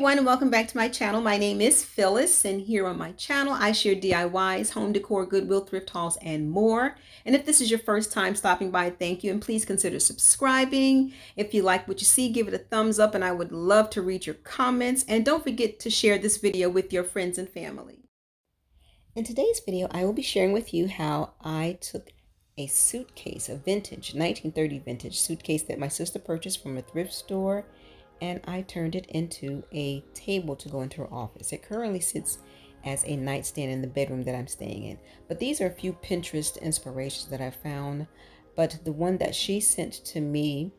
everyone, and welcome back to my channel. My name is Phyllis, and here on my channel I share DIYs, home decor, Goodwill, thrift hauls, and more. And if this is your first time stopping by, thank you, and please consider subscribing. If you like what you see, give it a thumbs up, and I would love to read your comments. And don't forget to share this video with your friends and family. In today's video, I will be sharing with you how I took a suitcase, a vintage 1930 vintage suitcase that my sister purchased from a thrift store, and I turned it into a table to go into her office. It currently sits as a nightstand in the bedroom that I'm staying in. But these are a few Pinterest inspirations that I found, but the one that she sent to me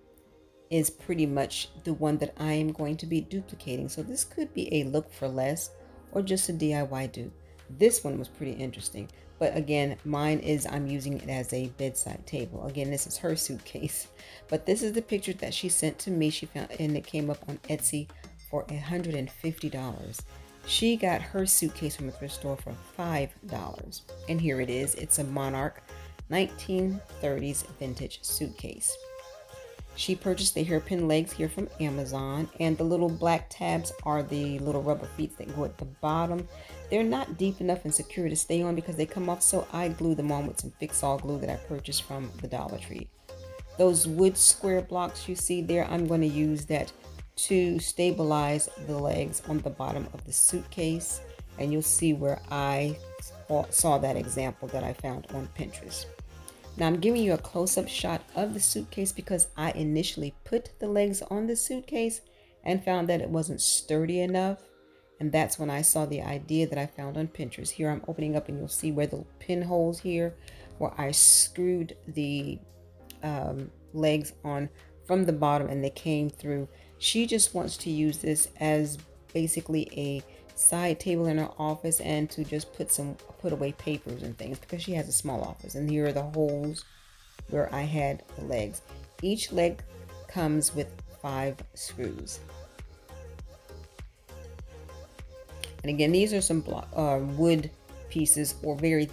is pretty much the one that I am going to be duplicating. So this could be a look for less or just a DIY dupe. This one was pretty interesting. But again, mine is I'm using it as a bedside table. Again, this is her suitcase. But this is the picture that she sent to me. She found, and it came up on Etsy for $150. She got her suitcase from a thrift store for $5. And here it is. It's a Monarch 1930s vintage suitcase. She purchased the hairpin legs here from Amazon, and the little black tabs are the little rubber feet that go at the bottom. They're not deep enough and secure to stay on because they come off, so I glued them on with some fix-all glue that I purchased from the Dollar Tree. Those wood square blocks you see there, I'm going to use that to stabilize the legs on the bottom of the suitcase, and you'll see where I saw that example that I found on Pinterest. Now I'm giving you a close-up shot of the suitcase because I initially put the legs on the suitcase and found that it wasn't sturdy enough. And that's when I saw the idea that I found on Pinterest. Here I'm opening up and you'll see where the pinholes here, where I screwed the legs on from the bottom and they came through. She just wants to use this as basically a side table in her office and to just put away papers and things because she has a small office. And here are the holes where I had the legs. Each leg comes with 5 screws. And again, these are some wood pieces or very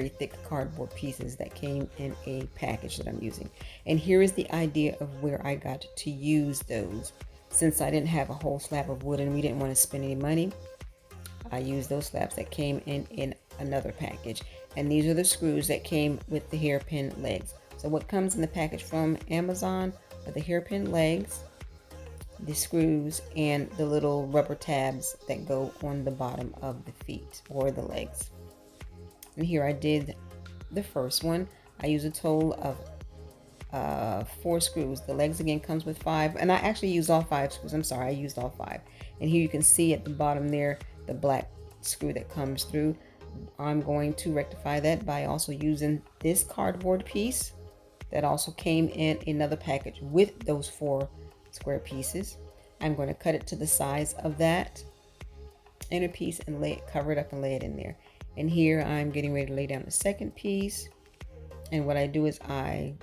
thick cardboard pieces that came in a package that I'm using. And here is the idea of where I got to use those. Since I didn't have a whole slab of wood and we didn't want to spend any money, I used those slabs that came in another package. And these are the screws that came with the hairpin legs. So what comes in the package from Amazon are the hairpin legs, the screws, and the little rubber tabs that go on the bottom of the feet or the legs. And here I did the first one. I used a total of 4 screws. The legs again comes with 5, and I actually used all 5 screws. I'm sorry, I used all 5. And here you can see at the bottom there the black screw that comes through. I'm going to rectify that by also using this cardboard piece that also came in another package with those 4 square pieces. I'm going to cut it to the size of that inner piece and cover it up and lay it in there. And here I'm getting ready to lay down the second piece, and what I do is I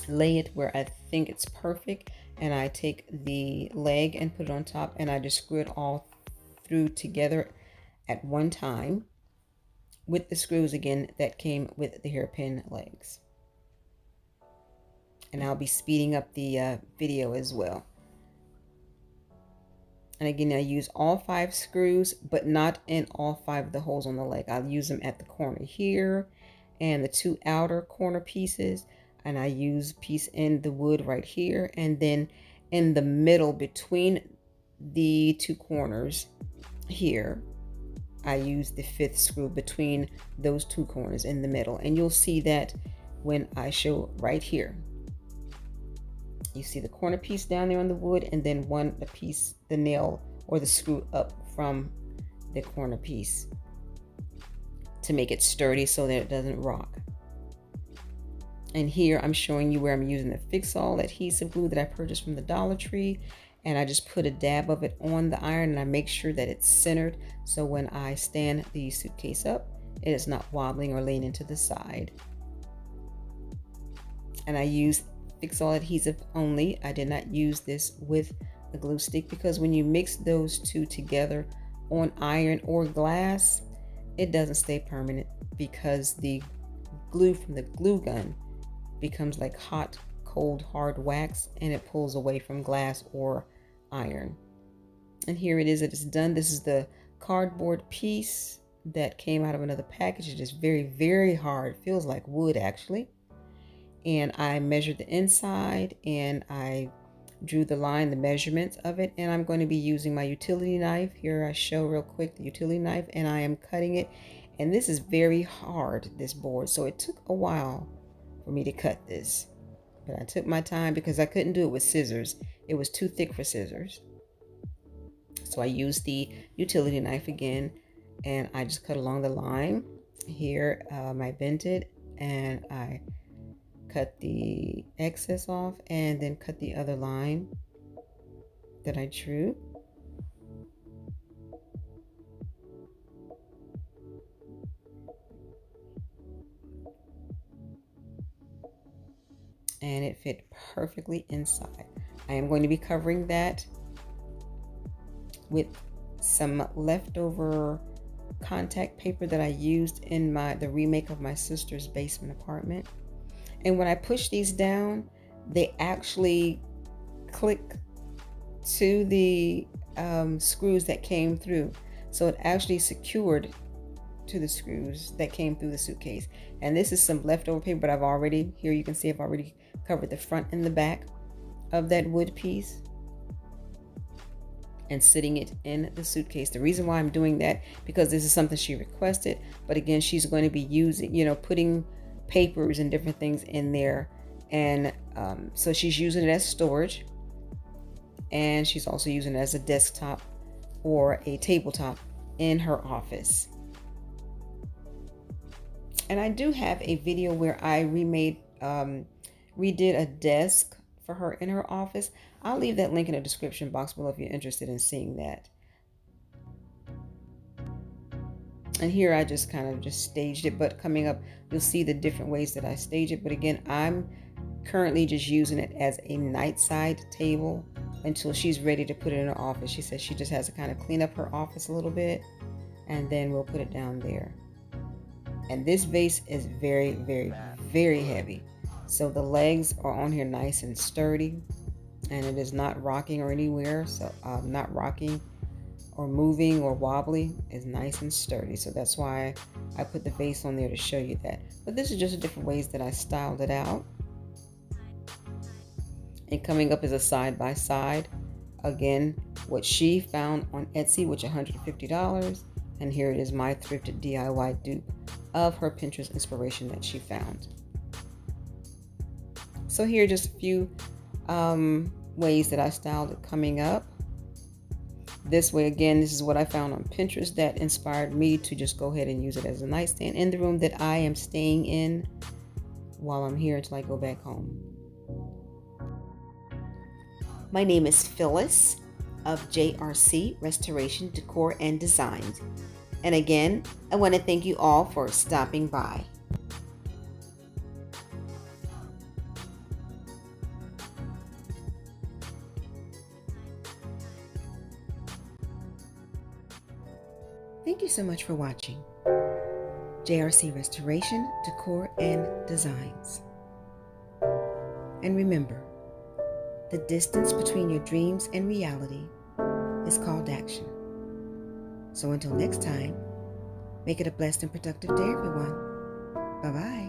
lay it where I think it's perfect, and I take the leg and put it on top, and I just screw it all through together at one time with the screws again that came with the hairpin legs. And I'll be speeding up the video as well. And again, I use all 5 screws, but not in all 5 of the holes on the leg. I'll use them at the corner here and the 2 outer corner pieces. And I use a piece in the wood right here. And then in the middle between the 2 corners here, I use the 5th screw between those 2 corners in the middle. And you'll see that when I show right here. You see the corner piece down there on the wood, and then the piece, the nail or the screw up from the corner piece to make it sturdy so that it doesn't rock. And here I'm showing you where I'm using the fix-all adhesive glue that I purchased from the Dollar Tree, and I just put a dab of it on the iron and I make sure that it's centered so when I stand the suitcase up, it is not wobbling or laying into the side. And I use fix-all adhesive only. I did not use this with a glue stick because when you mix those 2 together on iron or glass, it doesn't stay permanent because the glue from the glue gun becomes like hot, cold, hard wax, and it pulls away from glass or iron. And here it is, it is done. This is the cardboard piece that came out of another package. It is very, very hard. It feels like wood actually. And I measured the inside and I drew the line, the measurements of it. And I'm going to be using my utility knife. Here I show real quick the utility knife, and I am cutting it. And this is very hard, this board. So it took a while for me to cut this. But I took my time because I couldn't do it with scissors. It was too thick for scissors. So I used the utility knife again, and I just cut along the line. Here I bent it and I cut the excess off and then cut the other line that I drew. And it fit perfectly inside. I am going to be covering that with some leftover contact paper that I used in the remake of my sister's basement apartment. And when I push these down, they actually click to the screws that came through. So it actually secured to the screws that came through the suitcase. And this is some leftover paper, but I've already, here you can see I've already covered the front and the back of that wood piece and sitting it in the suitcase. The reason why I'm doing that, because this is something she requested, but again, she's going to be using, putting papers and different things in there. And so she's using it as storage, and she's also using it as a desktop or a tabletop in her office. And I do have a video where I redid a desk for her in her office. I'll leave that link in the description box below if you're interested in seeing that. And here I just kind of staged it, but coming up you'll see the different ways that I stage it. But again, I'm currently just using it as a nightside table until she's ready to put it in her office. She says she just has to kind of clean up her office a little bit, and then we'll put it down there. And this vase is very, very, very heavy. So the legs are on here nice and sturdy, and it is not rocking or anywhere. So not rocking or moving or wobbly, is nice and sturdy. So that's why I put the vase on there to show you that. But this is just different ways that I styled it out. And coming up is a side by side. Again, what she found on Etsy, which $150. And here it is, my thrifted DIY dupe of her Pinterest inspiration that she found. So here are just a few ways that I styled it coming up. This way, again, this is what I found on Pinterest that inspired me to just go ahead and use it as a nightstand in the room that I am staying in while I'm here until I go back home. My name is Phyllis of JRC Restoration Decor and Designs. And again, I want to thank you all for stopping by. Thank you so much for watching JRC Restoration Decor and Designs. And remember, the distance between your dreams and reality is called action. So until next time, make it a blessed and productive day, everyone. Bye-bye.